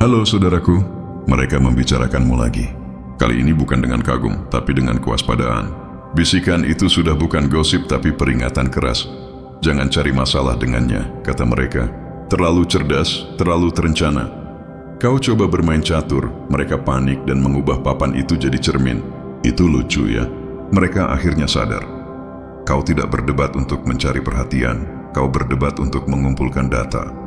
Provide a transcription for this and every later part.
Halo saudaraku, mereka membicarakanmu lagi. Kali ini bukan dengan kagum, tapi dengan kewaspadaan. Bisikan itu sudah bukan gosip tapi peringatan keras. Jangan cari masalah dengannya, kata mereka. Terlalu cerdas, terlalu terencana. Kau coba bermain catur, mereka panik dan mengubah papan itu jadi cermin. Itu lucu ya. Mereka akhirnya sadar. Kau tidak berdebat untuk mencari perhatian, kau berdebat untuk mengumpulkan data.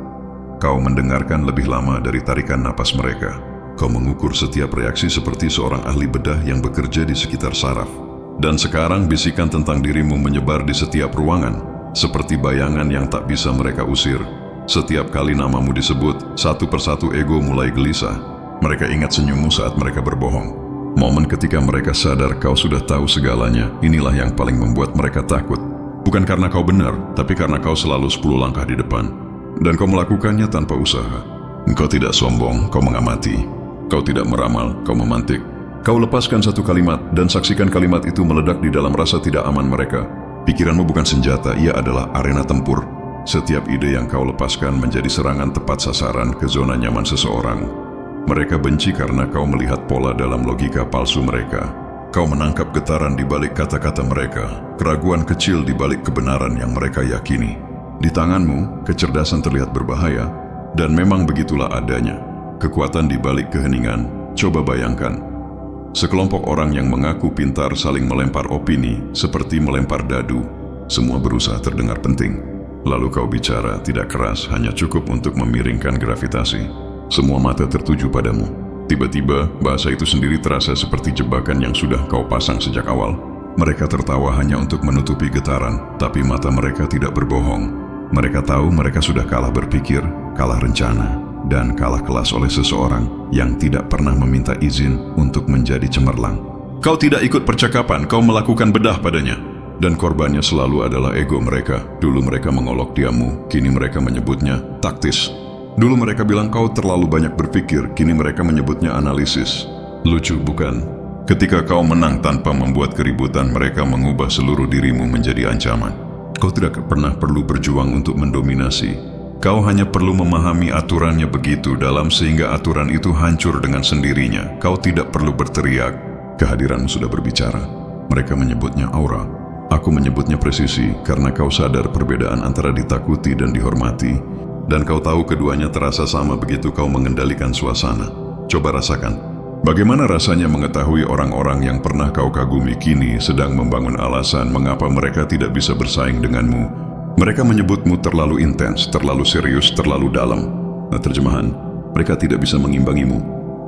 Kau mendengarkan lebih lama dari tarikan napas mereka. Kau mengukur setiap reaksi seperti seorang ahli bedah yang bekerja di sekitar saraf. Dan sekarang bisikan tentang dirimu menyebar di setiap ruangan, seperti bayangan yang tak bisa mereka usir. Setiap kali namamu disebut, satu persatu ego mulai gelisah. Mereka ingat senyummu saat mereka berbohong. Momen ketika mereka sadar kau sudah tahu segalanya, inilah yang paling membuat mereka takut. Bukan karena kau benar, tapi karena kau selalu 10 langkah di depan. Dan kau melakukannya tanpa usaha. Kau tidak sombong, kau mengamati. Kau tidak meramal, kau memantik. Kau lepaskan satu kalimat dan saksikan kalimat itu meledak di dalam rasa tidak aman mereka. Pikiranmu bukan senjata, ia adalah arena tempur. Setiap ide yang kau lepaskan menjadi serangan tepat sasaran ke zona nyaman seseorang. Mereka benci karena kau melihat pola dalam logika palsu mereka. Kau menangkap getaran di balik kata-kata mereka, keraguan kecil di balik kebenaran yang mereka yakini. Di tanganmu, kecerdasan terlihat berbahaya, dan memang begitulah adanya. Kekuatan di balik keheningan, coba bayangkan. Sekelompok orang yang mengaku pintar saling melempar opini, seperti melempar dadu. Semua berusaha terdengar penting. Lalu kau bicara tidak keras, hanya cukup untuk memiringkan gravitasi. Semua mata tertuju padamu. Tiba-tiba, bahasa itu sendiri terasa seperti jebakan yang sudah kau pasang sejak awal. Mereka tertawa hanya untuk menutupi getaran, tapi mata mereka tidak berbohong. Mereka tahu mereka sudah kalah berpikir, kalah rencana, dan kalah kelas oleh seseorang yang tidak pernah meminta izin untuk menjadi cemerlang. Kau tidak ikut percakapan, kau melakukan bedah padanya. Dan korbannya selalu adalah ego mereka. Dulu mereka mengolok diammu, kini mereka menyebutnya taktis. Dulu mereka bilang kau terlalu banyak berpikir, kini mereka menyebutnya analisis. Lucu bukan? Ketika kau menang tanpa membuat keributan, mereka mengubah seluruh dirimu menjadi ancaman. Kau tidak pernah perlu berjuang untuk mendominasi. Kau hanya perlu memahami aturannya begitu dalam sehingga aturan itu hancur dengan sendirinya. Kau tidak perlu berteriak. Kehadiranmu sudah berbicara. Mereka menyebutnya aura. Aku menyebutnya presisi karena kau sadar perbedaan antara ditakuti dan dihormati. Dan kau tahu keduanya terasa sama begitu kau mengendalikan suasana. Coba rasakan. Bagaimana rasanya mengetahui orang-orang yang pernah kau kagumi kini sedang membangun alasan mengapa mereka tidak bisa bersaing denganmu. Mereka menyebutmu terlalu intens, terlalu serius, terlalu dalam. Nah, terjemahan, mereka tidak bisa mengimbangimu.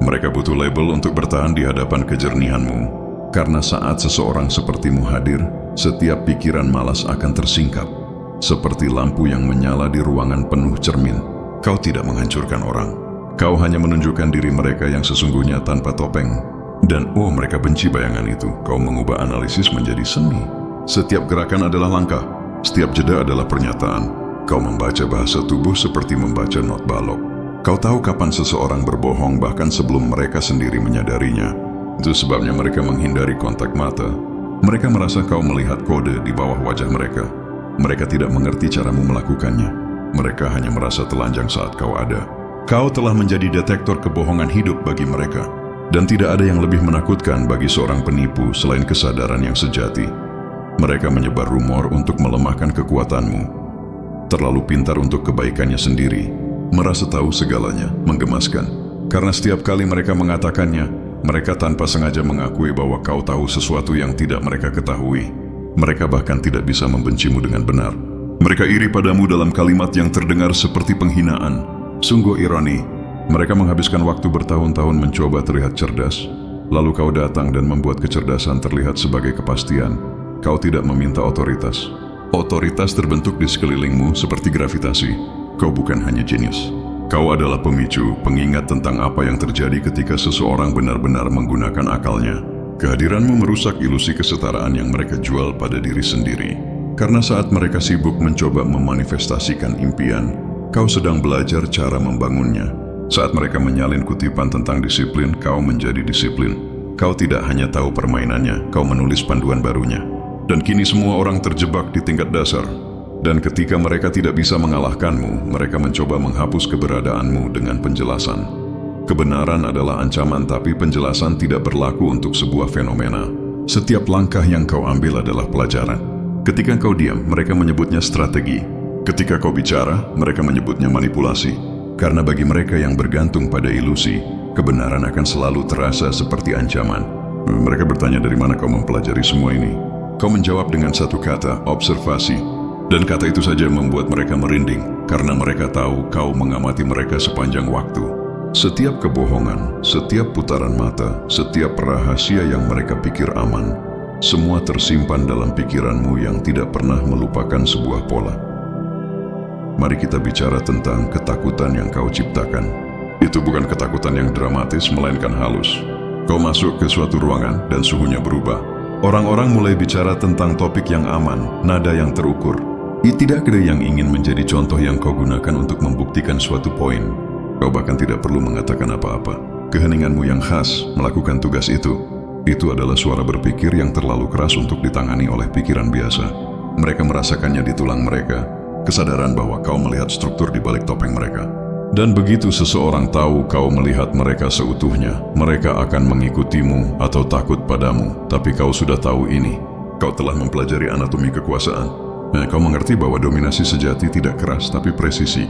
Mereka butuh label untuk bertahan di hadapan kejernihanmu. Karena saat seseorang sepertimu hadir, setiap pikiran malas akan tersingkap. Seperti lampu yang menyala di ruangan penuh cermin. Kau tidak menghancurkan orang. Kau hanya menunjukkan diri mereka yang sesungguhnya tanpa topeng. Dan mereka benci bayangan itu. Kau mengubah analisis menjadi seni. Setiap gerakan adalah langkah. Setiap jeda adalah pernyataan. Kau membaca bahasa tubuh seperti membaca not balok. Kau tahu kapan seseorang berbohong bahkan sebelum mereka sendiri menyadarinya. Itu sebabnya mereka menghindari kontak mata. Mereka merasa kau melihat kode di bawah wajah mereka. Mereka tidak mengerti caramu melakukannya. Mereka hanya merasa telanjang saat kau ada. Kau telah menjadi detektor kebohongan hidup bagi mereka. Dan tidak ada yang lebih menakutkan bagi seorang penipu selain kesadaran yang sejati. Mereka menyebar rumor untuk melemahkan kekuatanmu. Terlalu pintar untuk kebaikannya sendiri. Merasa tahu segalanya, menggemaskan. Karena setiap kali mereka mengatakannya, mereka tanpa sengaja mengakui bahwa kau tahu sesuatu yang tidak mereka ketahui. Mereka bahkan tidak bisa membencimu dengan benar. Mereka iri padamu dalam kalimat yang terdengar seperti penghinaan. Sungguh ironi. Mereka menghabiskan waktu bertahun-tahun mencoba terlihat cerdas. Lalu kau datang dan membuat kecerdasan terlihat sebagai kepastian. Kau tidak meminta otoritas. Otoritas terbentuk di sekelilingmu seperti gravitasi. Kau bukan hanya jenius. Kau adalah pemicu, pengingat tentang apa yang terjadi ketika seseorang benar-benar menggunakan akalnya. Kehadiranmu merusak ilusi kesetaraan yang mereka jual pada diri sendiri. Karena saat mereka sibuk mencoba memanifestasikan impian, kau sedang belajar cara membangunnya. Saat mereka menyalin kutipan tentang disiplin, kau menjadi disiplin. Kau tidak hanya tahu permainannya, kau menulis panduan barunya. Dan kini semua orang terjebak di tingkat dasar. Dan ketika mereka tidak bisa mengalahkanmu, mereka mencoba menghapus keberadaanmu dengan penjelasan. Kebenaran adalah ancaman, tapi penjelasan tidak berlaku untuk sebuah fenomena. Setiap langkah yang kau ambil adalah pelajaran. Ketika kau diam, mereka menyebutnya strategi. Ketika kau bicara, mereka menyebutnya manipulasi. Karena bagi mereka yang bergantung pada ilusi, kebenaran akan selalu terasa seperti ancaman. Mereka bertanya, dari mana kau mempelajari semua ini? Kau menjawab dengan satu kata, observasi. Dan kata itu saja membuat mereka merinding, karena mereka tahu kau mengamati mereka sepanjang waktu. Setiap kebohongan, setiap putaran mata, setiap rahasia yang mereka pikir aman, semua tersimpan dalam pikiranmu yang tidak pernah melupakan sebuah pola. Mari kita bicara tentang ketakutan yang kau ciptakan. Itu bukan ketakutan yang dramatis, melainkan halus. Kau masuk ke suatu ruangan dan suhunya berubah. Orang-orang mulai bicara tentang topik yang aman, nada yang terukur. Tidak ada yang ingin menjadi contoh yang kau gunakan untuk membuktikan suatu poin. Kau bahkan tidak perlu mengatakan apa-apa. Keheninganmu yang khas melakukan tugas itu. Itu adalah suara berpikir yang terlalu keras untuk ditangani oleh pikiran biasa. Mereka merasakannya di tulang mereka. Kesadaran bahwa kau melihat struktur di balik topeng mereka. Dan begitu seseorang tahu kau melihat mereka seutuhnya, mereka akan mengikutimu atau takut padamu. Tapi kau sudah tahu ini. Kau telah mempelajari anatomi kekuasaan. Kau mengerti bahwa dominasi sejati tidak keras tapi presisi.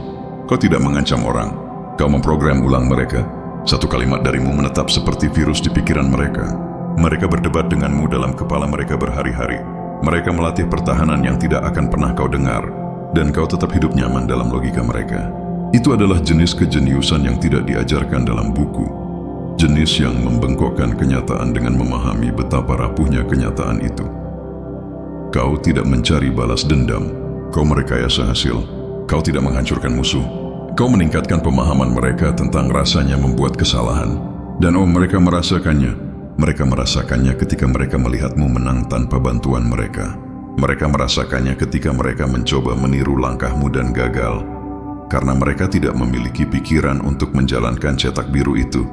Kau tidak mengancam orang. Kau memprogram ulang mereka. Satu kalimat darimu menetap seperti virus di pikiran mereka. Mereka berdebat denganmu dalam kepala mereka berhari-hari. Mereka melatih pertahanan yang tidak akan pernah kau dengar. Dan kau tetap hidup nyaman dalam logika mereka. Itu adalah jenis kejeniusan yang tidak diajarkan dalam buku. Jenis yang membengkokkan kenyataan dengan memahami betapa rapuhnya kenyataan itu. Kau tidak mencari balas dendam. Kau merekayasa hasil. Kau tidak menghancurkan musuh. Kau meningkatkan pemahaman mereka tentang rasanya membuat kesalahan. Dan mereka merasakannya. Mereka merasakannya ketika mereka melihatmu menang tanpa bantuan mereka. Mereka merasakannya ketika mereka mencoba meniru langkahmu dan gagal. Karena mereka tidak memiliki pikiran untuk menjalankan cetak biru itu.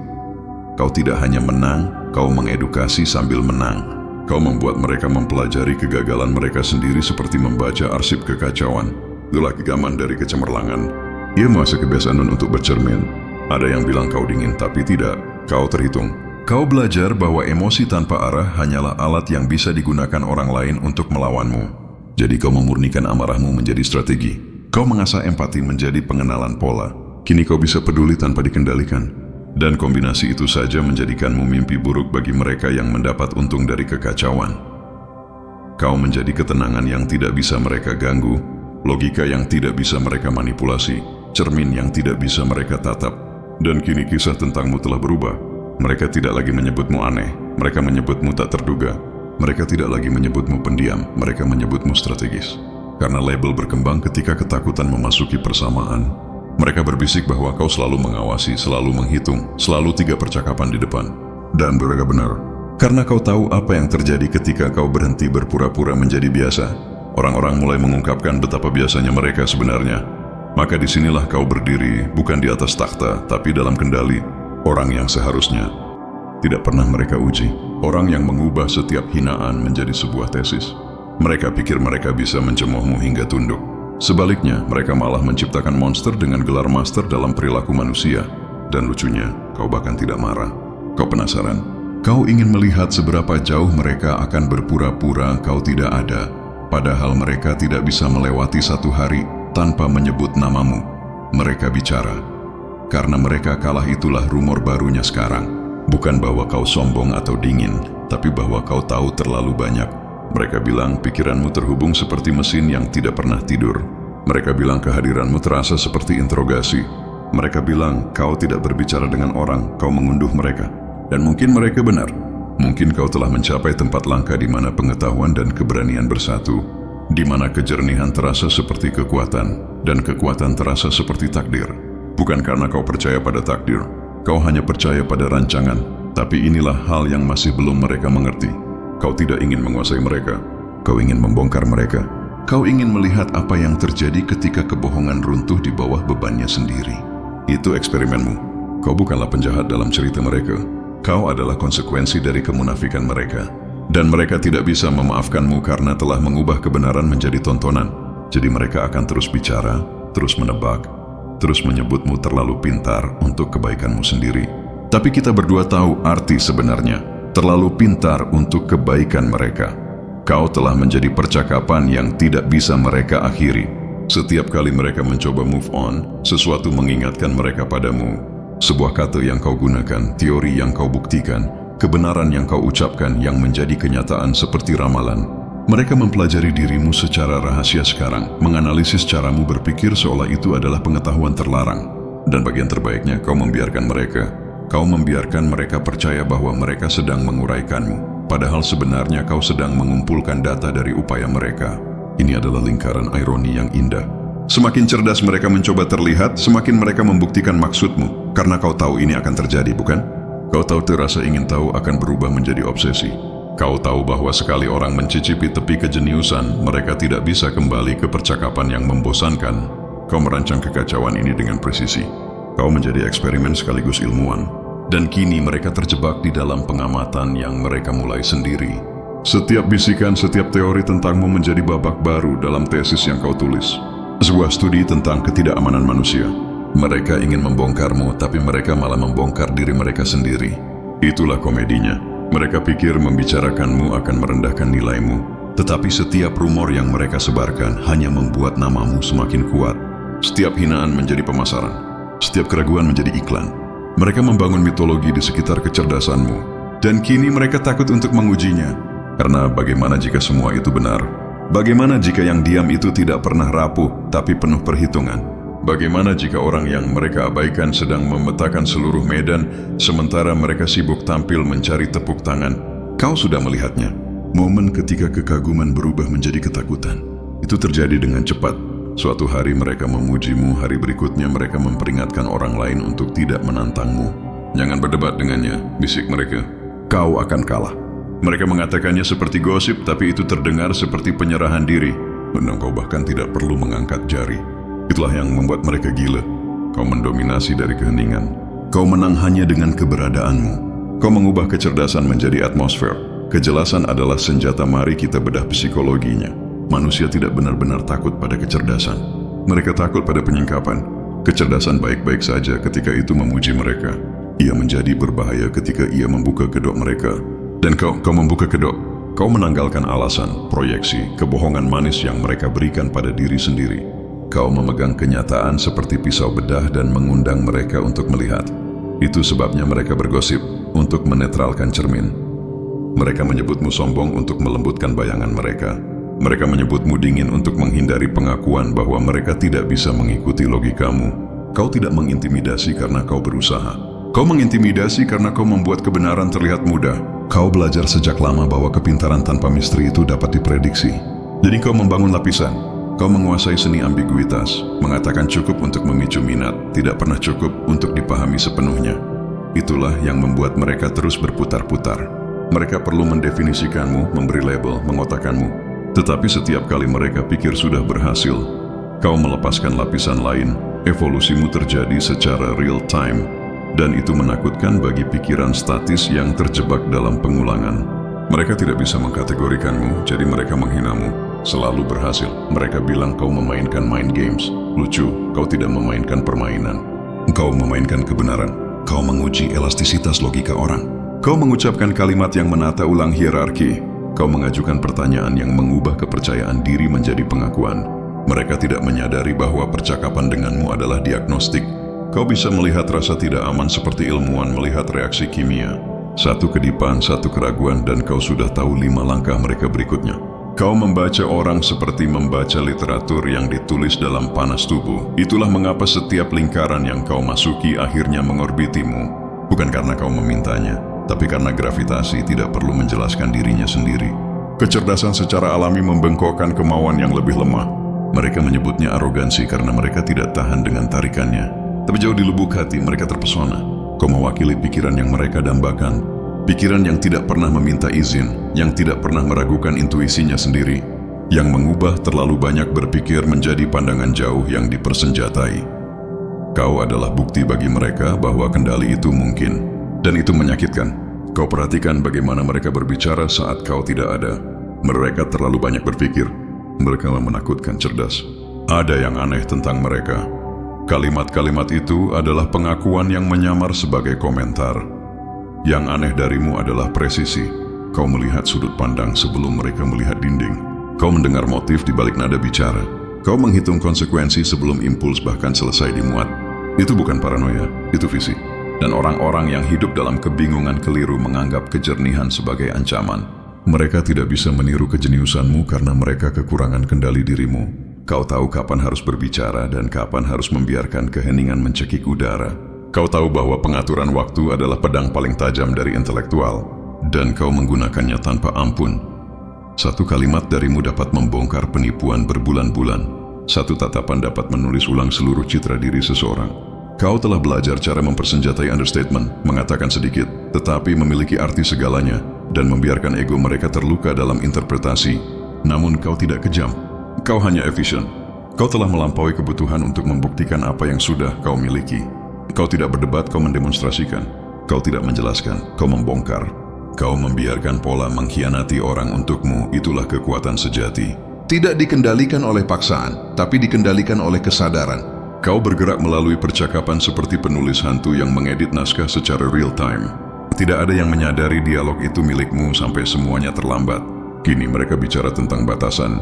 Kau tidak hanya menang, kau mengedukasi sambil menang. Kau membuat mereka mempelajari kegagalan mereka sendiri seperti membaca arsip kekacauan. Itulah kegaman dari kecemerlangan. Ia merasa kebiasaan untuk bercermin. Ada yang bilang kau dingin, tapi tidak. Kau terhitung. Kau belajar bahwa emosi tanpa arah hanyalah alat yang bisa digunakan orang lain untuk melawanmu. Jadi kau memurnikan amarahmu menjadi strategi. Kau mengasah empati menjadi pengenalan pola. Kini kau bisa peduli tanpa dikendalikan. Dan kombinasi itu saja menjadikanmu mimpi buruk bagi mereka yang mendapat untung dari kekacauan. Kau menjadi ketenangan yang tidak bisa mereka ganggu, logika yang tidak bisa mereka manipulasi, cermin yang tidak bisa mereka tatap. Dan kini kisah tentangmu telah berubah. Mereka tidak lagi menyebutmu aneh. Mereka menyebutmu tak terduga. Mereka tidak lagi menyebutmu pendiam. Mereka menyebutmu strategis. Karena label berkembang ketika ketakutan memasuki persamaan. Mereka berbisik bahwa kau selalu mengawasi, selalu menghitung, selalu 3 percakapan di depan. Dan mereka benar. Karena kau tahu apa yang terjadi ketika kau berhenti berpura-pura menjadi biasa. Orang-orang mulai mengungkapkan betapa biasanya mereka sebenarnya. Maka disinilah kau berdiri, bukan di atas takhta, tapi dalam kendali. Orang yang seharusnya tidak pernah mereka uji. Orang yang mengubah setiap hinaan menjadi sebuah tesis. Mereka pikir mereka bisa mencemoohmu hingga tunduk. Sebaliknya, mereka malah menciptakan monster dengan gelar master dalam perilaku manusia. Dan lucunya, kau bahkan tidak marah. Kau penasaran. Kau ingin melihat seberapa jauh mereka akan berpura-pura kau tidak ada. Padahal mereka tidak bisa melewati satu hari tanpa menyebut namamu. Mereka bicara. Karena mereka kalah, itulah rumor barunya sekarang. Bukan bahwa kau sombong atau dingin, tapi bahwa kau tahu terlalu banyak. Mereka bilang pikiranmu terhubung seperti mesin yang tidak pernah tidur. Mereka bilang kehadiranmu terasa seperti interogasi. Mereka bilang kau tidak berbicara dengan orang, kau mengunduh mereka. Dan mungkin mereka benar. Mungkin kau telah mencapai tempat langka di mana pengetahuan dan keberanian bersatu. Di mana kejernihan terasa seperti kekuatan, dan kekuatan terasa seperti takdir. Bukan karena kau percaya pada takdir, kau hanya percaya pada rancangan. Tapi inilah hal yang masih belum mereka mengerti. Kau tidak ingin menguasai mereka. Kau ingin membongkar mereka. Kau ingin melihat apa yang terjadi ketika kebohongan runtuh di bawah bebannya sendiri. Itu eksperimenmu. Kau bukanlah penjahat dalam cerita mereka. Kau adalah konsekuensi dari kemunafikan mereka. Dan mereka tidak bisa memaafkanmu karena telah mengubah kebenaran menjadi tontonan. Jadi mereka akan terus bicara, terus menebak, terus menyebutmu terlalu pintar untuk kebaikanmu sendiri. Tapi kita berdua tahu arti sebenarnya, terlalu pintar untuk kebaikan mereka. Kau telah menjadi percakapan yang tidak bisa mereka akhiri. Setiap kali mereka mencoba move on, sesuatu mengingatkan mereka padamu. Sebuah kata yang kau gunakan, teori yang kau buktikan, kebenaran yang kau ucapkan yang menjadi kenyataan seperti ramalan. Mereka mempelajari dirimu secara rahasia sekarang, menganalisis caramu berpikir seolah itu adalah pengetahuan terlarang. Dan bagian terbaiknya, kau membiarkan mereka. Kau membiarkan mereka percaya bahwa mereka sedang menguraikanmu. Padahal sebenarnya kau sedang mengumpulkan data dari upaya mereka. Ini adalah lingkaran ironi yang indah. Semakin cerdas mereka mencoba terlihat, semakin mereka membuktikan maksudmu. Karena kau tahu ini akan terjadi, bukan? Kau tahu terasa ingin tahu akan berubah menjadi obsesi. Kau tahu bahwa sekali orang mencicipi tepi kejeniusan, mereka tidak bisa kembali ke percakapan yang membosankan. Kau merancang kekacauan ini dengan presisi. Kau menjadi eksperimen sekaligus ilmuwan. Dan kini mereka terjebak di dalam pengamatan yang mereka mulai sendiri. Setiap bisikan, setiap teori tentangmu menjadi babak baru dalam tesis yang kau tulis. Sebuah studi tentang ketidakamanan manusia. Mereka ingin membongkarmu, tapi mereka malah membongkar diri mereka sendiri. Itulah komedinya. Mereka pikir membicarakanmu akan merendahkan nilaimu. Tetapi setiap rumor yang mereka sebarkan hanya membuat namamu semakin kuat. Setiap hinaan menjadi pemasaran. Setiap keraguan menjadi iklan. Mereka membangun mitologi di sekitar kecerdasanmu. Dan kini mereka takut untuk mengujinya. Karena bagaimana jika semua itu benar? Bagaimana jika yang diam itu tidak pernah rapuh, tapi penuh perhitungan? Bagaimana jika orang yang mereka abaikan sedang memetakan seluruh medan, sementara mereka sibuk tampil mencari tepuk tangan? Kau sudah melihatnya. Momen ketika kekaguman berubah menjadi ketakutan. Itu terjadi dengan cepat. Suatu hari mereka memujimu, hari berikutnya mereka memperingatkan orang lain untuk tidak menantangmu. Jangan berdebat dengannya, bisik mereka. Kau akan kalah. Mereka mengatakannya seperti gosip, tapi itu terdengar seperti penyerahan diri. Dan kau bahkan tidak perlu mengangkat jari. Itulah yang membuat mereka gila. Kau mendominasi dari keheningan. Kau menang hanya dengan keberadaanmu. Kau mengubah kecerdasan menjadi atmosfer. Kejelasan adalah senjata, mari kita bedah psikologinya. Manusia tidak benar-benar takut pada kecerdasan. Mereka takut pada penyingkapan. Kecerdasan baik-baik saja ketika itu memuji mereka. Ia menjadi berbahaya ketika ia membuka kedok mereka. Dan kau membuka kedok. Kau menanggalkan alasan, proyeksi, kebohongan manis yang mereka berikan pada diri sendiri. Kau memegang kenyataan seperti pisau bedah dan mengundang mereka untuk melihat. Itu sebabnya mereka bergosip untuk menetralkan cermin. Mereka menyebutmu sombong untuk melembutkan bayangan mereka. Mereka menyebutmu dingin untuk menghindari pengakuan bahwa mereka tidak bisa mengikuti logikamu. Kau tidak mengintimidasi karena kau berusaha. Kau mengintimidasi karena kau membuat kebenaran terlihat mudah. Kau belajar sejak lama bahwa kepintaran tanpa misteri itu dapat diprediksi. Jadi kau membangun lapisan. Kau menguasai seni ambiguitas, mengatakan cukup untuk memicu minat, tidak pernah cukup untuk dipahami sepenuhnya. Itulah yang membuat mereka terus berputar-putar. Mereka perlu mendefinisikanmu, memberi label, mengotakkanmu. Tetapi setiap kali mereka pikir sudah berhasil, kau melepaskan lapisan lain, evolusimu terjadi secara real time, dan itu menakutkan bagi pikiran statis yang terjebak dalam pengulangan. Mereka tidak bisa mengkategorikanmu, jadi mereka menghinamu. Selalu berhasil. Mereka bilang kau memainkan mind games. Lucu, kau tidak memainkan permainan. Kau memainkan kebenaran. Kau menguji elastisitas logika orang. Kau mengucapkan kalimat yang menata ulang hierarki. Kau mengajukan pertanyaan yang mengubah kepercayaan diri menjadi pengakuan. Mereka tidak menyadari bahwa percakapan denganmu adalah diagnostik. Kau bisa melihat rasa tidak aman seperti ilmuwan melihat reaksi kimia. Satu kedipan, satu keraguan, dan kau sudah tahu 5 langkah mereka berikutnya. Kau membaca orang seperti membaca literatur yang ditulis dalam panas tubuh. Itulah mengapa setiap lingkaran yang kau masuki akhirnya mengorbitimu. Bukan karena kau memintanya, tapi karena gravitasi tidak perlu menjelaskan dirinya sendiri. Kecerdasan secara alami membengkokkan kemauan yang lebih lemah. Mereka menyebutnya arogansi karena mereka tidak tahan dengan tarikannya. Tapi jauh di lubuk hati mereka terpesona. Kau mewakili pikiran yang mereka dambakan. Pikiran yang tidak pernah meminta izin, yang tidak pernah meragukan intuisinya sendiri, yang mengubah terlalu banyak berpikir menjadi pandangan jauh yang dipersenjatai. Kau adalah bukti bagi mereka bahwa kendali itu mungkin, dan itu menyakitkan. Kau perhatikan bagaimana mereka berbicara saat kau tidak ada. Mereka terlalu banyak berpikir. Mereka menakutkan cerdas. Ada yang aneh tentang mereka. Kalimat-kalimat itu adalah pengakuan yang menyamar sebagai komentar. Yang aneh darimu adalah presisi. Kau melihat sudut pandang sebelum mereka melihat dinding. Kau mendengar motif di balik nada bicara. Kau menghitung konsekuensi sebelum impuls bahkan selesai dimuat. Itu bukan paranoia, itu visi. Dan orang-orang yang hidup dalam kebingungan keliru menganggap kejernihan sebagai ancaman. Mereka tidak bisa meniru kejeniusanmu karena mereka kekurangan kendali dirimu. Kau tahu kapan harus berbicara dan kapan harus membiarkan keheningan mencekik udara. Kau tahu bahwa pengaturan waktu adalah pedang paling tajam dari intelektual, dan kau menggunakannya tanpa ampun. Satu kalimat darimu dapat membongkar penipuan berbulan-bulan. Satu tatapan dapat menulis ulang seluruh citra diri seseorang. Kau telah belajar cara mempersenjatai understatement, mengatakan sedikit, tetapi memiliki arti segalanya, dan membiarkan ego mereka terluka dalam interpretasi. Namun kau tidak kejam. Kau hanya efisien. Kau telah melampaui kebutuhan untuk membuktikan apa yang sudah kau miliki. Kau tidak berdebat, kau mendemonstrasikan. Kau tidak menjelaskan, kau membongkar. Kau membiarkan pola mengkhianati orang untukmu, itulah kekuatan sejati. Tidak dikendalikan oleh paksaan, tapi dikendalikan oleh kesadaran. Kau bergerak melalui percakapan seperti penulis hantu yang mengedit naskah secara real time. Tidak ada yang menyadari dialog itu milikmu sampai semuanya terlambat. Kini mereka bicara tentang batasan.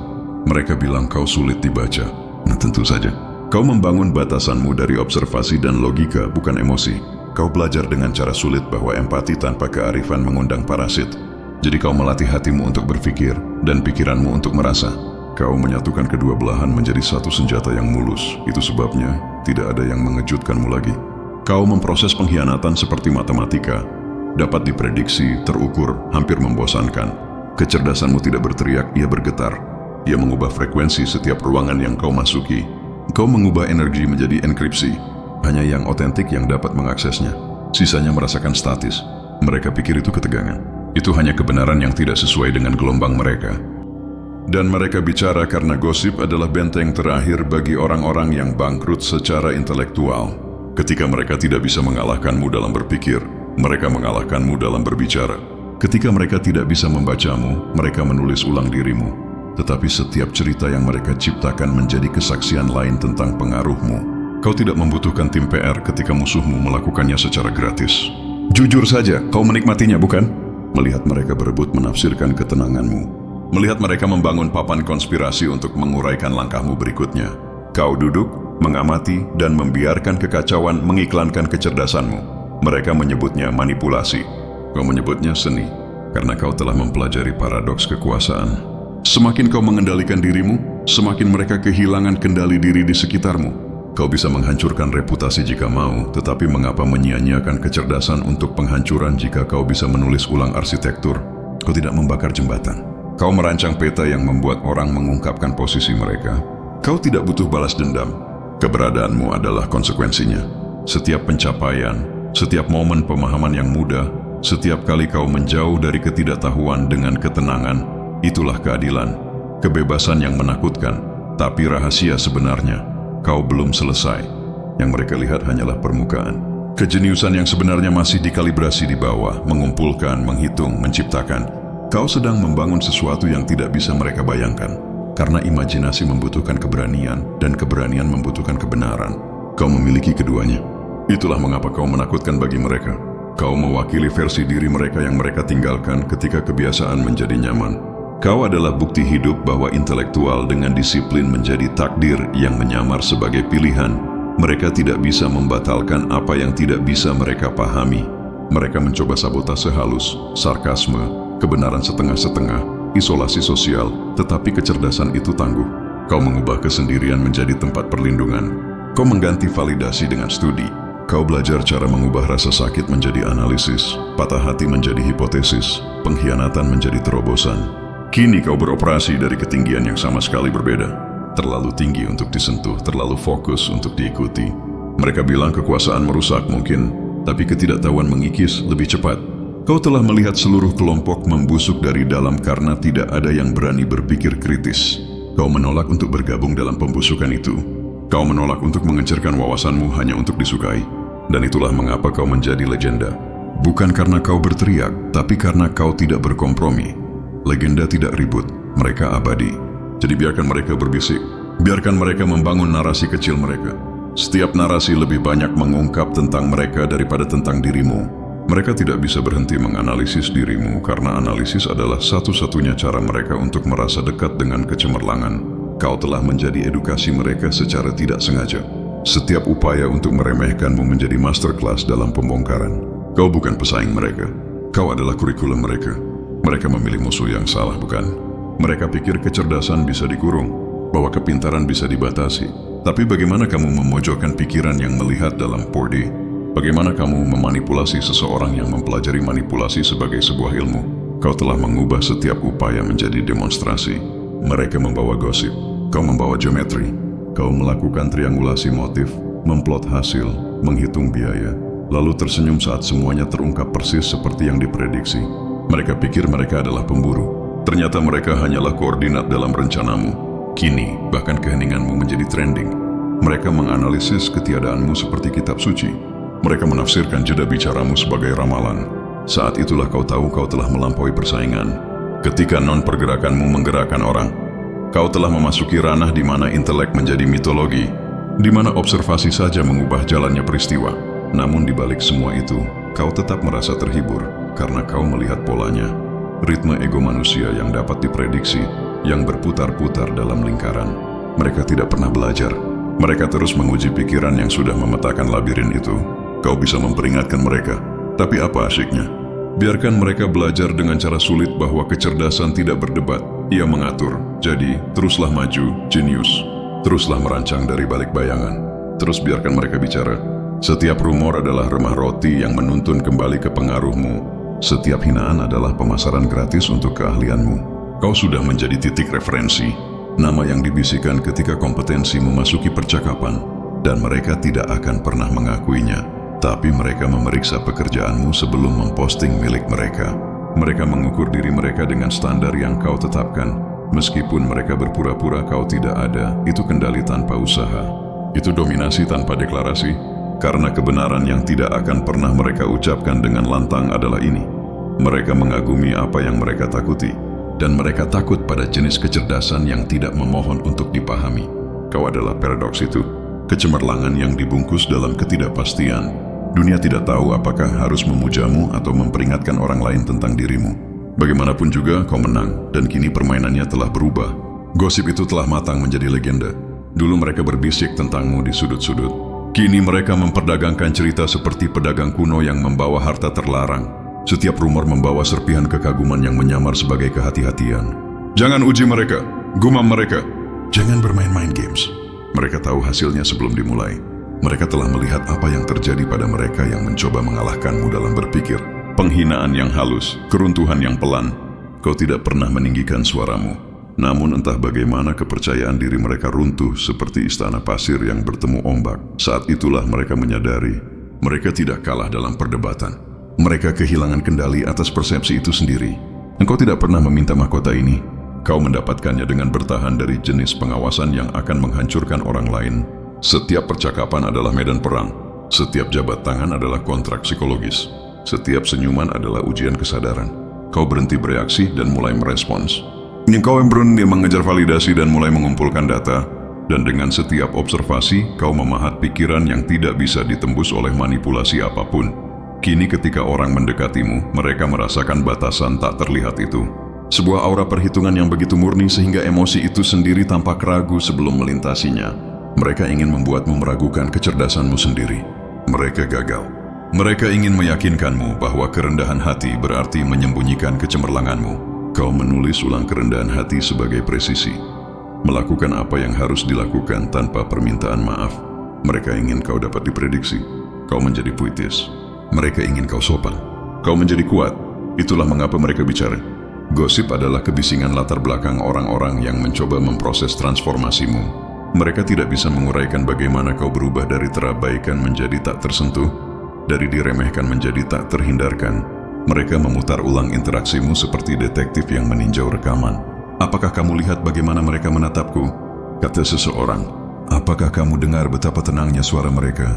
Mereka bilang kau sulit dibaca. Nah, tentu saja. Kau membangun batasanmu dari observasi dan logika, bukan emosi. Kau belajar dengan cara sulit bahwa empati tanpa kearifan mengundang parasit. Jadi kau melatih hatimu untuk berpikir dan pikiranmu untuk merasa. Kau menyatukan kedua belahan menjadi satu senjata yang mulus. Itu sebabnya tidak ada yang mengejutkanmu lagi. Kau memproses pengkhianatan seperti matematika. Dapat diprediksi, terukur, hampir membosankan. Kecerdasanmu tidak berteriak, ia bergetar. Ia mengubah frekuensi setiap ruangan yang kau masuki. Kau mengubah energi menjadi enkripsi. Hanya yang otentik yang dapat mengaksesnya. Sisanya merasakan statis. Mereka pikir itu ketegangan. Itu hanya kebenaran yang tidak sesuai dengan gelombang mereka. Dan mereka bicara karena gosip adalah benteng terakhir bagi orang-orang yang bangkrut secara intelektual. Ketika mereka tidak bisa mengalahkanmu dalam berpikir, mereka mengalahkanmu dalam berbicara. Ketika mereka tidak bisa membacamu, mereka menulis ulang dirimu. Tetapi setiap cerita yang mereka ciptakan menjadi kesaksian lain tentang pengaruhmu. Kau tidak membutuhkan tim PR ketika musuhmu melakukannya secara gratis. Jujur saja, kau menikmatinya, bukan? Melihat mereka berebut menafsirkan ketenanganmu. Melihat mereka membangun papan konspirasi untuk menguraikan langkahmu berikutnya. Kau duduk, mengamati, dan membiarkan kekacauan mengiklankan kecerdasanmu. Mereka menyebutnya manipulasi. Kau menyebutnya seni, karena kau telah mempelajari paradoks kekuasaan. Semakin kau mengendalikan dirimu, semakin mereka kehilangan kendali diri di sekitarmu. Kau bisa menghancurkan reputasi jika mau, tetapi mengapa menyia-nyiakan kecerdasan untuk penghancuran jika kau bisa menulis ulang arsitektur? Kau tidak membakar jembatan. Kau merancang peta yang membuat orang mengungkapkan posisi mereka. Kau tidak butuh balas dendam. Keberadaanmu adalah konsekuensinya. Setiap pencapaian, setiap momen pemahaman yang mudah, setiap kali kau menjauh dari ketidaktahuan dengan ketenangan, itulah keadilan, kebebasan yang menakutkan, tapi rahasia sebenarnya, kau belum selesai. Yang mereka lihat hanyalah permukaan. Kejeniusan yang sebenarnya masih dikalibrasi di bawah, mengumpulkan, menghitung, menciptakan. Kau sedang membangun sesuatu yang tidak bisa mereka bayangkan. Karena imajinasi membutuhkan keberanian, dan keberanian membutuhkan kebenaran. Kau memiliki keduanya. Itulah mengapa kau menakutkan bagi mereka. Kau mewakili versi diri mereka yang mereka tinggalkan ketika kebiasaan menjadi nyaman. Kau adalah bukti hidup bahwa intelektual dengan disiplin menjadi takdir yang menyamar sebagai pilihan. Mereka tidak bisa membatalkan apa yang tidak bisa mereka pahami. Mereka mencoba sabotase halus, sarkasme, kebenaran setengah-setengah, isolasi sosial, tetapi kecerdasan itu tangguh. Kau mengubah kesendirian menjadi tempat perlindungan. Kau mengganti validasi dengan studi. Kau belajar cara mengubah rasa sakit menjadi analisis, patah hati menjadi hipotesis, pengkhianatan menjadi terobosan. Kini kau beroperasi dari ketinggian yang sama sekali berbeda. Terlalu tinggi untuk disentuh, terlalu fokus untuk diikuti. Mereka bilang kekuasaan merusak mungkin, tapi ketidaktahuan mengikis lebih cepat. Kau telah melihat seluruh kelompok membusuk dari dalam karena tidak ada yang berani berpikir kritis. Kau menolak untuk bergabung dalam pembusukan itu. Kau menolak untuk mengencerkan wawasanmu hanya untuk disukai. Dan itulah mengapa kau menjadi legenda. Bukan karena kau berteriak, tapi karena kau tidak berkompromi. Legenda tidak ribut, mereka abadi. Jadi biarkan mereka berbisik. Biarkan mereka membangun narasi kecil mereka. Setiap narasi lebih banyak mengungkap tentang mereka daripada tentang dirimu. Mereka tidak bisa berhenti menganalisis dirimu karena analisis adalah satu-satunya cara mereka untuk merasa dekat dengan kecemerlangan. Kau telah menjadi edukasi mereka secara tidak sengaja. Setiap upaya untuk meremehkanmu menjadi masterclass dalam pembongkaran. Kau bukan pesaing mereka. Kau adalah kurikulum mereka. Mereka memilih musuh yang salah, bukan? Mereka pikir kecerdasan bisa dikurung, bahwa kepintaran bisa dibatasi. Tapi bagaimana kamu memojokkan pikiran yang melihat dalam 4D? Bagaimana kamu memanipulasi seseorang yang mempelajari manipulasi sebagai sebuah ilmu? Kau telah mengubah setiap upaya menjadi demonstrasi. Mereka membawa gosip, kau membawa geometri. Kau melakukan triangulasi motif, memplot hasil, menghitung biaya, lalu tersenyum saat semuanya terungkap persis seperti yang diprediksi. Mereka pikir mereka adalah pemburu. Ternyata mereka hanyalah koordinat dalam rencanamu. Kini, bahkan keheninganmu menjadi trending. Mereka menganalisis ketiadaanmu seperti kitab suci. Mereka menafsirkan jeda bicaramu sebagai ramalan. Saat itulah kau tahu kau telah melampaui persaingan. Ketika non-pergerakanmu menggerakkan orang, kau telah memasuki ranah di mana intelek menjadi mitologi, di mana observasi saja mengubah jalannya peristiwa. Namun di balik semua itu, kau tetap merasa terhibur karena kau melihat polanya. Ritme ego manusia yang dapat diprediksi, yang berputar-putar dalam lingkaran. Mereka tidak pernah belajar. Mereka terus menguji pikiran yang sudah memetakan labirin itu. Kau bisa memperingatkan mereka, tapi apa asyiknya? Biarkan mereka belajar dengan cara sulit bahwa kecerdasan tidak berdebat, ia mengatur. Jadi, teruslah maju, jenius. Teruslah merancang dari balik bayangan. Terus biarkan mereka bicara. Setiap rumor adalah remah roti yang menuntun kembali ke pengaruhmu. Setiap hinaan adalah pemasaran gratis untuk keahlianmu. Kau sudah menjadi titik referensi, nama yang dibisikkan ketika kompetensi memasuki percakapan, dan mereka tidak akan pernah mengakuinya. Tapi mereka memeriksa pekerjaanmu sebelum memposting milik mereka. Mereka mengukur diri mereka dengan standar yang kau tetapkan. Meskipun mereka berpura-pura kau tidak ada, itu kendali tanpa usaha. Itu dominasi tanpa deklarasi. Karena kebenaran yang tidak akan pernah mereka ucapkan dengan lantang adalah ini. Mereka mengagumi apa yang mereka takuti. Dan mereka takut pada jenis kecerdasan yang tidak memohon untuk dipahami. Kau adalah paradoks itu. Kecemerlangan yang dibungkus dalam ketidakpastian. Dunia tidak tahu apakah harus memujamu atau memperingatkan orang lain tentang dirimu. Bagaimanapun juga kau menang, dan kini permainannya telah berubah. Gosip itu telah matang menjadi legenda. Dulu mereka berbisik tentangmu di sudut-sudut. Kini mereka memperdagangkan cerita seperti pedagang kuno yang membawa harta terlarang. Setiap rumor membawa serpihan kekaguman yang menyamar sebagai kehati-hatian. Jangan uji mereka, gumam mereka. Jangan bermain-main games. Mereka tahu hasilnya sebelum dimulai. Mereka telah melihat apa yang terjadi pada mereka yang mencoba mengalahkanmu dalam berpikir. Penghinaan yang halus, keruntuhan yang pelan. Kau tidak pernah meninggikan suaramu. Namun entah bagaimana kepercayaan diri mereka runtuh seperti istana pasir yang bertemu ombak. Saat itulah mereka menyadari, mereka tidak kalah dalam perdebatan. Mereka kehilangan kendali atas persepsi itu sendiri. Engkau tidak pernah meminta mahkota ini. Kau mendapatkannya dengan bertahan dari jenis pengawasan yang akan menghancurkan orang lain. Setiap percakapan adalah medan perang. Setiap jabat tangan adalah kontrak psikologis. Setiap senyuman adalah ujian kesadaran. Kau berhenti bereaksi dan mulai merespons. Kau yang berhenti mengejar validasi dan mulai mengumpulkan data. Dan dengan setiap observasi, kau memahat pikiran yang tidak bisa ditembus oleh manipulasi apapun. Kini ketika orang mendekatimu, mereka merasakan batasan tak terlihat itu. Sebuah aura perhitungan yang begitu murni sehingga emosi itu sendiri tampak ragu sebelum melintasinya. Mereka ingin membuatmu meragukan kecerdasanmu sendiri. Mereka gagal. Mereka ingin meyakinkanmu bahwa kerendahan hati berarti menyembunyikan kecemerlanganmu. Kau menulis ulang kerendahan hati sebagai presisi. Melakukan apa yang harus dilakukan tanpa permintaan maaf. Mereka ingin kau dapat diprediksi. Kau menjadi puitis. Mereka ingin kau sopan. Kau menjadi kuat. Itulah mengapa mereka bicara. Gosip adalah kebisingan latar belakang orang-orang yang mencoba memproses transformasimu. Mereka tidak bisa menguraikan bagaimana kau berubah dari terabaikan menjadi tak tersentuh, dari diremehkan menjadi tak terhindarkan. Mereka memutar ulang interaksimu seperti detektif yang meninjau rekaman. Apakah kamu lihat bagaimana mereka menatapku? Kata seseorang. Apakah kamu dengar betapa tenangnya suara mereka?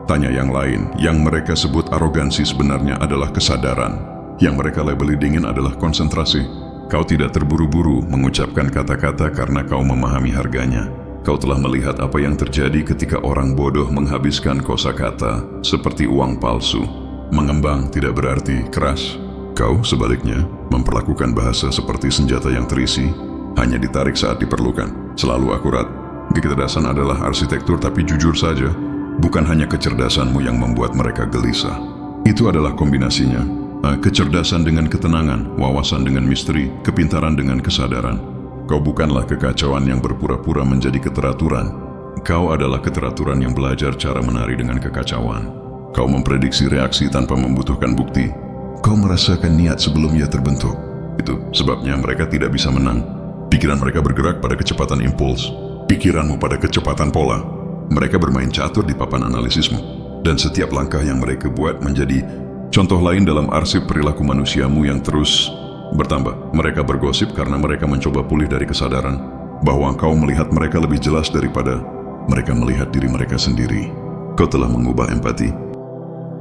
Tanya yang lain, yang mereka sebut arogansi sebenarnya adalah kesadaran. Yang mereka labeli dingin adalah konsentrasi. Kau tidak terburu-buru mengucapkan kata-kata karena kau memahami harganya. Kau telah melihat apa yang terjadi ketika orang bodoh menghabiskan kosakata seperti uang palsu. Mengembang tidak berarti keras. Kau sebaliknya memperlakukan bahasa seperti senjata yang terisi, hanya ditarik saat diperlukan, selalu akurat. Kecerdasan adalah arsitektur, tapi jujur saja, bukan hanya kecerdasanmu yang membuat mereka gelisah. Itu adalah kombinasinya. Kecerdasan dengan ketenangan, wawasan dengan misteri, kepintaran dengan kesadaran. Kau bukanlah kekacauan yang berpura-pura menjadi keteraturan. Kau adalah keteraturan yang belajar cara menari dengan kekacauan. Kau memprediksi reaksi tanpa membutuhkan bukti. Kau merasakan niat sebelum ia terbentuk. Itu sebabnya mereka tidak bisa menang. Pikiran mereka bergerak pada kecepatan impuls. Pikiranmu pada kecepatan pola. Mereka bermain catur di papan analisismu. Dan setiap langkah yang mereka buat menjadi contoh lain dalam arsip perilaku manusiamu yang terus bertambah. Mereka bergosip karena mereka mencoba pulih dari kesadaran bahwa kau melihat mereka lebih jelas daripada mereka melihat diri mereka sendiri. Kau telah mengubah empati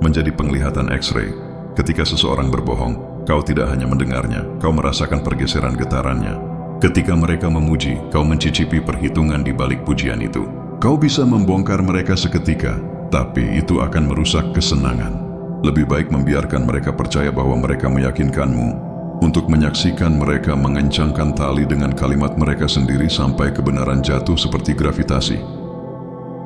menjadi penglihatan X-ray. Ketika seseorang berbohong, kau tidak hanya mendengarnya, kau merasakan pergeseran getarannya. Ketika mereka memuji, kau mencicipi perhitungan di balik pujian itu. Kau bisa membongkar mereka seketika, tapi itu akan merusak kesenangan. Lebih baik membiarkan mereka percaya bahwa mereka meyakinkanmu, untuk menyaksikan mereka mengencangkan tali dengan kalimat mereka sendiri sampai kebenaran jatuh seperti gravitasi.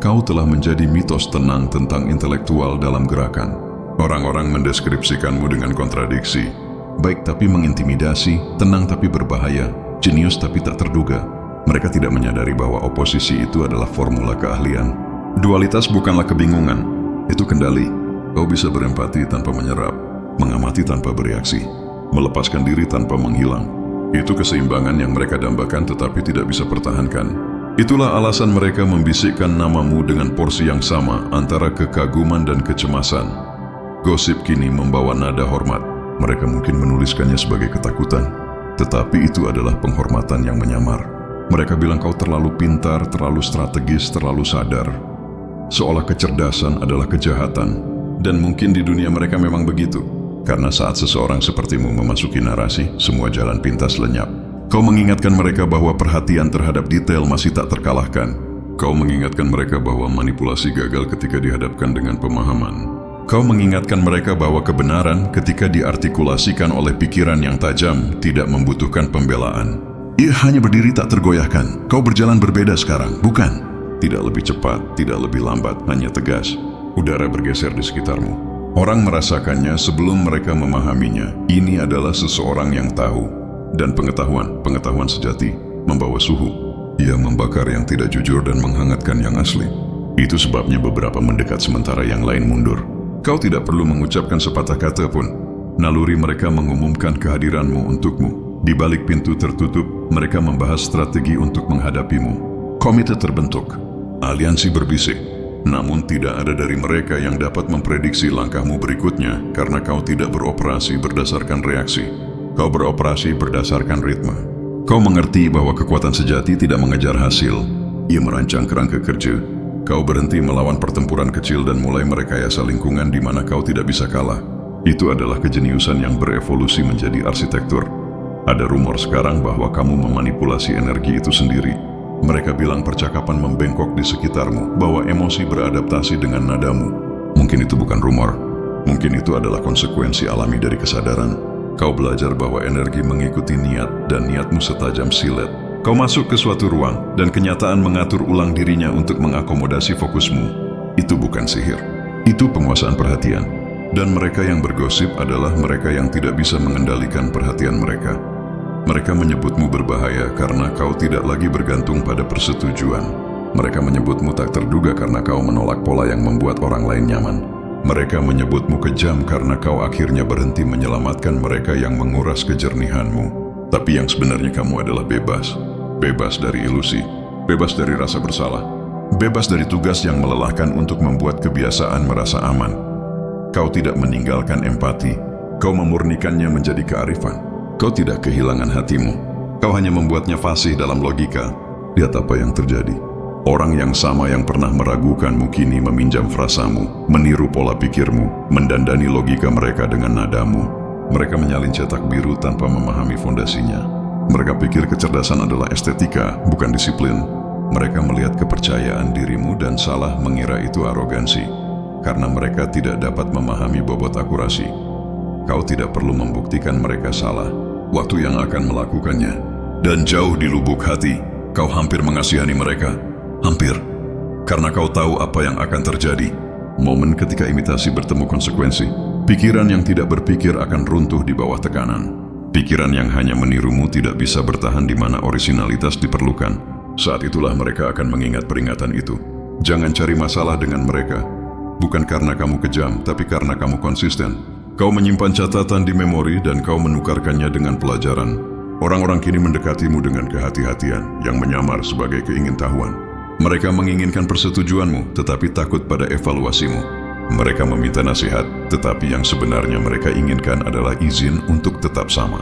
Kau telah menjadi mitos tenang tentang intelektual dalam gerakan. Orang-orang mendeskripsikanmu dengan kontradiksi. Baik tapi mengintimidasi, tenang tapi berbahaya, jenius tapi tak terduga. Mereka tidak menyadari bahwa oposisi itu adalah formula keahlian. Dualitas bukanlah kebingungan, itu kendali. Kau bisa berempati tanpa menyerap, mengamati tanpa bereaksi, melepaskan diri tanpa menghilang. Itu keseimbangan yang mereka dambakan tetapi tidak bisa pertahankan. Itulah alasan mereka membisikkan namamu dengan porsi yang sama antara kekaguman dan kecemasan. Gosip kini membawa nada hormat. Mereka mungkin menuliskannya sebagai ketakutan, tetapi itu adalah penghormatan yang menyamar. Mereka bilang kau terlalu pintar, terlalu strategis, terlalu sadar. Seolah kecerdasan adalah kejahatan. Dan mungkin di dunia mereka memang begitu. Karena saat seseorang sepertimu memasuki narasi, semua jalan pintas lenyap. Kau mengingatkan mereka bahwa perhatian terhadap detail masih tak terkalahkan. Kau mengingatkan mereka bahwa manipulasi gagal ketika dihadapkan dengan pemahaman. Kau mengingatkan mereka bahwa kebenaran ketika diartikulasikan oleh pikiran yang tajam tidak membutuhkan pembelaan. Ia hanya berdiri tak tergoyahkan. Kau berjalan berbeda sekarang, bukan? Tidak lebih cepat, tidak lebih lambat, hanya tegas. Udara bergeser di sekitarmu. Orang merasakannya sebelum mereka memahaminya. Ini adalah seseorang yang tahu. Dan pengetahuan sejati, membawa suhu. Ia membakar yang tidak jujur dan menghangatkan yang asli. Itu sebabnya beberapa mendekat sementara yang lain mundur. Kau tidak perlu mengucapkan sepatah kata pun. Naluri mereka mengumumkan kehadiranmu untukmu. Di balik pintu tertutup, mereka membahas strategi untuk menghadapimu. Komite terbentuk. Aliansi berbisik. Namun tidak ada dari mereka yang dapat memprediksi langkahmu berikutnya karena kau tidak beroperasi berdasarkan reaksi. Kau beroperasi berdasarkan ritme. Kau mengerti bahwa kekuatan sejati tidak mengejar hasil. Ia merancang kerangka kerja. Kau berhenti melawan pertempuran kecil dan mulai merekayasa lingkungan di mana kau tidak bisa kalah. Itu adalah kejeniusan yang berevolusi menjadi arsitektur. Ada rumor sekarang bahwa kamu memanipulasi energi itu sendiri. Mereka bilang percakapan membengkok di sekitarmu, bahwa emosi beradaptasi dengan nadamu. Mungkin itu bukan rumor. Mungkin itu adalah konsekuensi alami dari kesadaran. Kau belajar bahwa energi mengikuti niat dan niatmu setajam silet. Kau masuk ke suatu ruang dan kenyataan mengatur ulang dirinya untuk mengakomodasi fokusmu. Itu bukan sihir. Itu penguasaan perhatian. Dan mereka yang bergosip adalah mereka yang tidak bisa mengendalikan perhatian mereka. Mereka menyebutmu berbahaya karena kau tidak lagi bergantung pada persetujuan. Mereka menyebutmu tak terduga karena kau menolak pola yang membuat orang lain nyaman. Mereka menyebutmu kejam karena kau akhirnya berhenti menyelamatkan mereka yang menguras kejernihanmu. Tapi yang sebenarnya kamu adalah bebas. Bebas dari ilusi. Bebas dari rasa bersalah. Bebas dari tugas yang melelahkan untuk membuat kebiasaan merasa aman. Kau tidak meninggalkan empati. Kau memurnikannya menjadi kearifan. Kau tidak kehilangan hatimu. Kau hanya membuatnya fasih dalam logika. Lihat apa yang terjadi. Orang yang sama yang pernah meragukanmu kini meminjam frasamu, meniru pola pikirmu, mendandani logika mereka dengan nadamu. Mereka menyalin cetak biru tanpa memahami fondasinya. Mereka pikir kecerdasan adalah estetika, bukan disiplin. Mereka melihat kepercayaan dirimu dan salah mengira itu arogansi, karena mereka tidak dapat memahami bobot akurasi. Kau tidak perlu membuktikan mereka salah, waktu yang akan melakukannya. Dan jauh di lubuk hati, kau hampir mengasihani mereka. Hampir. Karena kau tahu apa yang akan terjadi. Momen ketika imitasi bertemu konsekuensi. Pikiran yang tidak berpikir akan runtuh di bawah tekanan. Pikiran yang hanya menirumu tidak bisa bertahan di mana orisinalitas diperlukan. Saat itulah mereka akan mengingat peringatan itu. Jangan cari masalah dengan mereka. Bukan karena kamu kejam, tapi karena kamu konsisten. Kau menyimpan catatan di memori dan kau menukarkannya dengan pelajaran. Orang-orang kini mendekatimu dengan kehati-hatian yang menyamar sebagai keingintahuan. Mereka menginginkan persetujuanmu, tetapi takut pada evaluasimu. Mereka meminta nasihat, tetapi yang sebenarnya mereka inginkan adalah izin untuk tetap sama.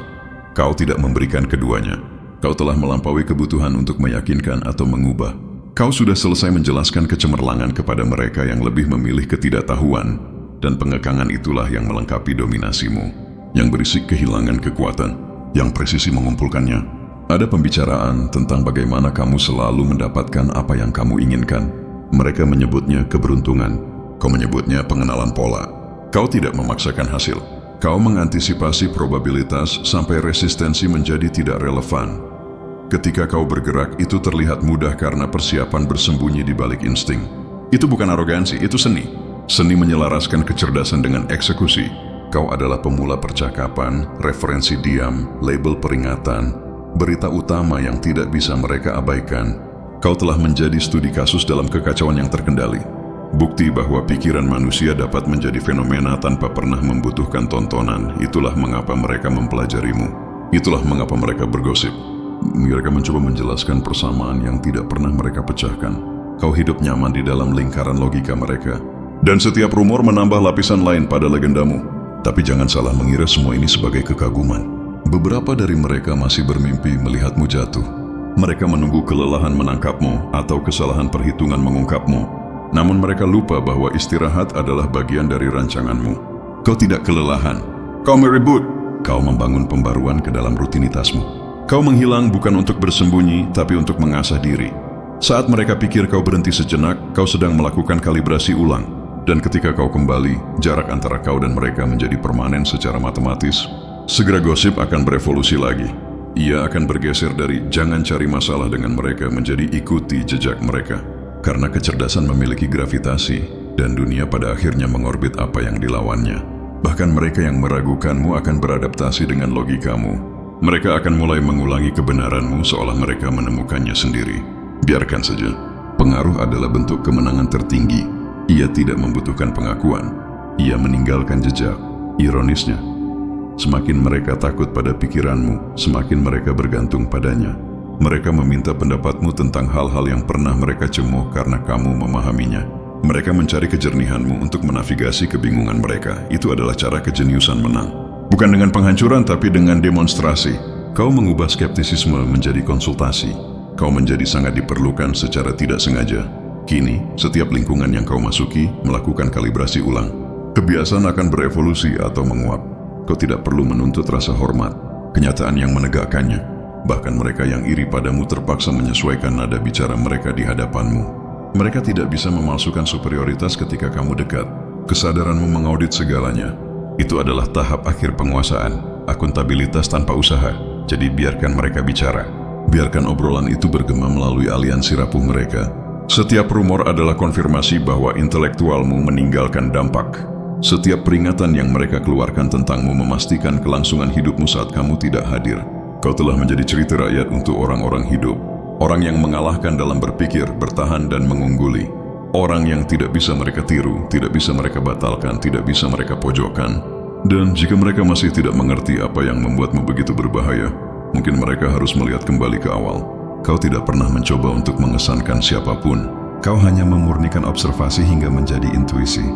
Kau tidak memberikan keduanya. Kau telah melampaui kebutuhan untuk meyakinkan atau mengubah. Kau sudah selesai menjelaskan kecemerlangan kepada mereka yang lebih memilih ketidaktahuan, dan pengekangan itulah yang melengkapi dominasimu, yang berisik kehilangan kekuatan, yang presisi mengumpulkannya. Ada pembicaraan tentang bagaimana kamu selalu mendapatkan apa yang kamu inginkan. Mereka menyebutnya keberuntungan. Kau menyebutnya pengenalan pola. Kau tidak memaksakan hasil. Kau mengantisipasi probabilitas sampai resistensi menjadi tidak relevan. Ketika kau bergerak, itu terlihat mudah karena persiapan bersembunyi di balik insting. Itu bukan arogansi, itu seni. Seni menyelaraskan kecerdasan dengan eksekusi. Kau adalah pemula percakapan, referensi diam, label peringatan, berita utama yang tidak bisa mereka abaikan. Kau telah menjadi studi kasus dalam kekacauan yang terkendali. Bukti bahwa pikiran manusia dapat menjadi fenomena tanpa pernah membutuhkan tontonan. Itulah mengapa mereka mempelajarimu. Itulah mengapa mereka bergosip. Mereka mencoba menjelaskan persamaan yang tidak pernah mereka pecahkan. Kau hidup nyaman di dalam lingkaran logika mereka. Dan setiap rumor menambah lapisan lain pada legendamu. Tapi jangan salah mengira semua ini sebagai kekaguman. Beberapa dari mereka masih bermimpi melihatmu jatuh. Mereka menunggu kelelahan menangkapmu atau kesalahan perhitungan mengungkapmu. Namun mereka lupa bahwa istirahat adalah bagian dari rancanganmu. Kau tidak kelelahan. Kau meribut. Kau membangun pembaruan ke dalam rutinitasmu. Kau menghilang bukan untuk bersembunyi, tapi untuk mengasah diri. Saat mereka pikir kau berhenti sejenak, kau sedang melakukan kalibrasi ulang. Dan ketika kau kembali, jarak antara kau dan mereka menjadi permanen secara matematis. Segera gosip akan berevolusi lagi. Ia akan bergeser dari jangan cari masalah dengan mereka menjadi ikuti jejak mereka. Karena kecerdasan memiliki gravitasi, dan dunia pada akhirnya mengorbit apa yang dilawannya. Bahkan mereka yang meragukanmu akan beradaptasi dengan logikamu. Mereka akan mulai mengulangi kebenaranmu seolah mereka menemukannya sendiri. Biarkan saja. Pengaruh adalah bentuk kemenangan tertinggi. Ia tidak membutuhkan pengakuan. Ia meninggalkan jejak. Ironisnya, semakin mereka takut pada pikiranmu, semakin mereka bergantung padanya. Mereka meminta pendapatmu tentang hal-hal yang pernah mereka cemuh karena kamu memahaminya. Mereka mencari kejernihanmu untuk menavigasi kebingungan mereka. Itu adalah cara kejeniusan menang. Bukan dengan penghancuran, tapi dengan demonstrasi. Kau mengubah skeptisisme menjadi konsultasi. Kau menjadi sangat diperlukan secara tidak sengaja. Kini, setiap lingkungan yang kau masuki melakukan kalibrasi ulang. Kebiasaan akan berevolusi atau menguap. Kau tidak perlu menuntut rasa hormat. Kenyataan yang menegakkannya. Bahkan mereka yang iri padamu terpaksa menyesuaikan nada bicara mereka di hadapanmu. Mereka tidak bisa memalsukan superioritas ketika kamu dekat. Kesadaranmu mengaudit segalanya. Itu adalah tahap akhir penguasaan, akuntabilitas tanpa usaha. Jadi biarkan mereka bicara. Biarkan obrolan itu bergema melalui aliansi rapuh mereka. Setiap rumor adalah konfirmasi bahwa intelektualmu meninggalkan dampak. Setiap peringatan yang mereka keluarkan tentangmu memastikan kelangsungan hidupmu saat kamu tidak hadir. Kau telah menjadi cerita rakyat untuk orang-orang hidup. Orang yang mengalahkan dalam berpikir, bertahan dan mengungguli. Orang yang tidak bisa mereka tiru, tidak bisa mereka batalkan, tidak bisa mereka pojokkan. Dan jika mereka masih tidak mengerti apa yang membuatmu begitu berbahaya, mungkin mereka harus melihat kembali ke awal. Kau tidak pernah mencoba untuk mengesankan siapapun. Kau hanya memurnikan observasi hingga menjadi intuisi.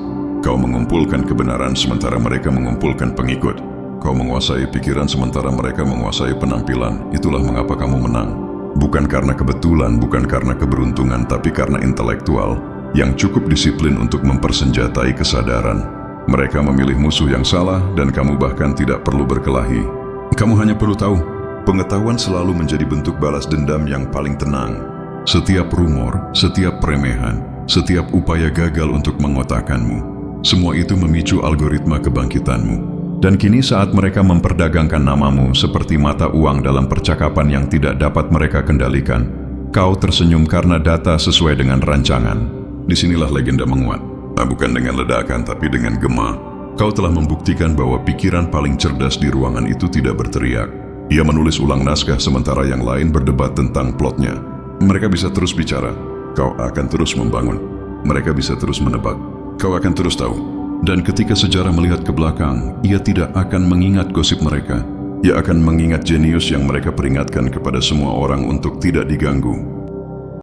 Kau mengumpulkan kebenaran sementara mereka mengumpulkan pengikut. Kau menguasai pikiran sementara mereka menguasai penampilan. Itulah mengapa kamu menang. Bukan karena kebetulan, bukan karena keberuntungan, tapi karena intelektual yang cukup disiplin untuk mempersenjatai kesadaran. Mereka memilih musuh yang salah dan kamu bahkan tidak perlu berkelahi. Kamu hanya perlu tahu, pengetahuan selalu menjadi bentuk balas dendam yang paling tenang. Setiap rumor, setiap peremehan, setiap upaya gagal untuk mengotakkanmu, semua itu memicu algoritma kebangkitanmu. Dan kini saat mereka memperdagangkan namamu seperti mata uang dalam percakapan yang tidak dapat mereka kendalikan, kau tersenyum karena data sesuai dengan rancangan. Disinilah legenda menguat. Bukan dengan ledakan tapi dengan gema. Kau telah membuktikan bahwa pikiran paling cerdas di ruangan itu tidak berteriak. Ia menulis ulang naskah sementara yang lain berdebat tentang plotnya. Mereka bisa terus bicara, kau akan terus membangun. Mereka bisa terus menebak, kau akan terus tahu. Dan ketika sejarah melihat ke belakang, ia tidak akan mengingat gosip mereka. Ia akan mengingat jenius yang mereka peringatkan kepada semua orang untuk tidak diganggu.